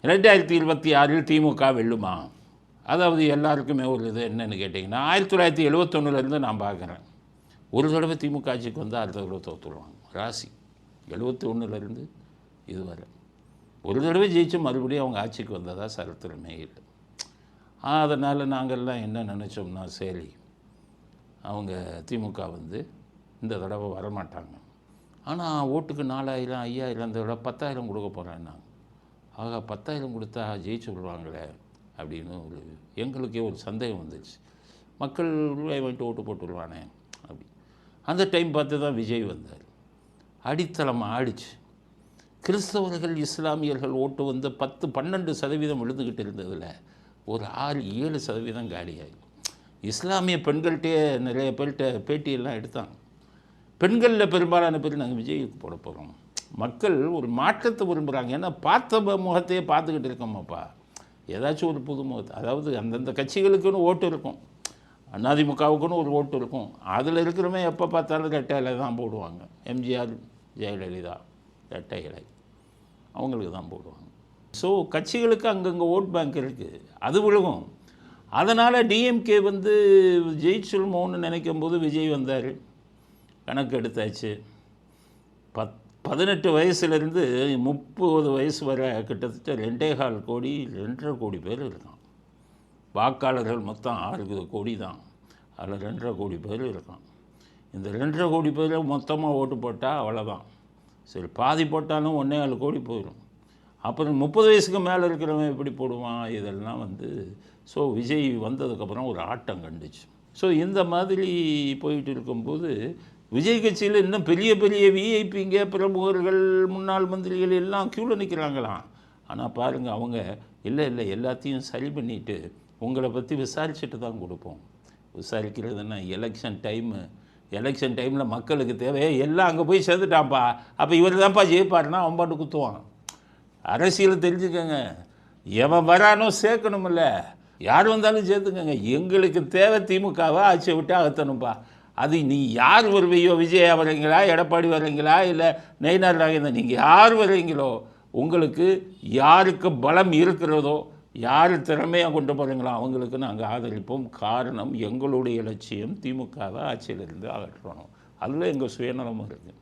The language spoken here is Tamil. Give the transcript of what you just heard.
2026 திமுக வெல்லுமா? அதாவது எல்லாருக்குமே ஒரு இது என்னென்னு கேட்டிங்கன்னா, 1971 நான் பார்க்குறேன். ஒரு தடவை திமுக ஆட்சிக்கு வந்தால் அடுத்த தடவை தோற்றுருவாங்க. ராசி 71 இதுவரை ஒரு தடவை ஜெயிச்சு மறுபடியும் அவங்க ஆட்சிக்கு வந்ததா சரித்திரமே இல்லை. அதனால் நாங்கள்லாம் என்ன நினச்சோம்னா, சரி அவங்க திமுக இந்த தடவை வரமாட்டாங்க, ஆனால் ஓட்டுக்கு 4000 5000 இந்த தடவை 10,000 கொடுக்க போகிறேன்னாங்க. ஆகா 10,000 கொடுத்தா ஜெயிச்சு விடுவாங்களே அப்படின்னு எங்களுக்கே ஒரு சந்தேகம் வந்துச்சு. மக்கள் ரூபாய் வாங்கிட்டு ஓட்டு போட்டுருவானே அப்படி. அந்த டைம் பார்த்து தான் விஜய் வந்தார். அடித்தளம் ஆடிச்சு. கிறிஸ்தவர்கள் இஸ்லாமியர்கள் ஓட்டு 10-12% விழுந்துக்கிட்டு இருந்ததில் ஒரு 6-7% காலியாகும். இஸ்லாமிய பெண்கள்கிட்டே நிறைய பேர்கிட்ட பேட்டியெல்லாம் எடுத்தாங்க. பெண்களில் பெரும்பாலான பேர் நாங்கள் விஜய்க்கு போட போகிறோம். மக்கள் ஒரு மாற்றத்தை விரும்புகிறாங்க. ஏன்னா பார்த்த முகத்தையே பார்த்துக்கிட்டு இருக்கோமாப்பா, ஏதாச்சும் ஒரு புது முகத்தை. அதாவது அந்தந்த கட்சிகளுக்குன்னு ஓட்டு இருக்கும், அதிமுகவுக்குன்னு ஒரு ஓட்டு இருக்கும். அதில் இருக்கிறவங்க எப்போ பார்த்தாலும் ரெட்டை இலை தான் போடுவாங்க. எம்ஜிஆர், ஜெயலலிதா ரெட்டை இலை அவங்களுக்கு தான் போடுவாங்க. ஸோ கட்சிகளுக்கு அங்கங்கே ஓட் பேங்க் இருக்குது, அது விழுகும். அதனால் டிஎம்கே ஜெயிச்சுருமோன்னு நினைக்கும் போது விஜய் வந்தார். கணக்கு எடுத்தாச்சு. 18 வயசுலேருந்து 30 வயசு வரை கிட்டத்தட்ட 2.25 கோடி 2.5 கோடி பேர் இருக்கான். வாக்காளர்கள் மொத்தம் 6 கோடி தான். அதில் 2.5 கோடி பேர் இருக்கான். இந்த 2.5 கோடி பேர் மொத்தமாக ஓட்டு போட்டால் அவ்வளோதான். சரி, பாதி போட்டாலும் 1.25 கோடி போயிடும். அப்புறம் 30 வயசுக்கு மேலே இருக்கிறவன் எப்படி போடுவான்? இதெல்லாம் ஸோ விஜய் வந்ததுக்கப்புறம் ஒரு ஆட்டம் கண்டுச்சு. ஸோ இந்த மாதிரி போயிட்டு இருக்கும்போது விஜய் கட்சியில் இன்னும் பெரிய பெரிய விஐபிங்க, பிரமுகர்கள், முன்னாள் மந்திரிகள் எல்லாம் க்யூவில் நிற்கிறாங்களாம். ஆனால் பாருங்கள், அவங்க இல்லை எல்லாத்தையும் சரி பண்ணிவிட்டு உங்களை பற்றி விசாரிச்சுட்டு தான் கொடுப்போம். விசாரிக்கிறதுன்னா எலெக்ஷன் டைமில் மக்களுக்கு தேவை எல்லாம் அங்கே போய் சேர்ந்துட்டான்ப்பா, அப்போ இவர் தான்ப்பா ஜெயிப்பாருன்னா அவன் பாட்டு குத்துவான். அரசியல் தெரிஞ்சுக்கங்க, எவன் வரானோ சேர்க்கணுமில்ல, யார் வந்தாலும் சேர்த்துக்கங்க. எங்களுக்கு தேவை திமுகவை ஆட்சியை விட்டு அகற்றணும்ப்பா. அது நீ யார் வருவீயோ, விஜயா வர்றீங்களா, எடப்பாடி வர்றீங்களா, இல்லை நயினார் நாகேந்திரன், நீங்கள் யார் வர்றீங்களோ, உங்களுக்கு யாருக்கு பலம் இருக்கிறதோ, யார் திறமையாக கொண்டு போகிறீங்களோ அவங்களுக்கு நாங்கள் ஆதரிப்போம். காரணம், எங்களுடைய லட்சியம் திமுகவை ஆட்சியிலிருந்து அகற்றணும். அதில் எங்கள் சுயநலமும் இருக்குது.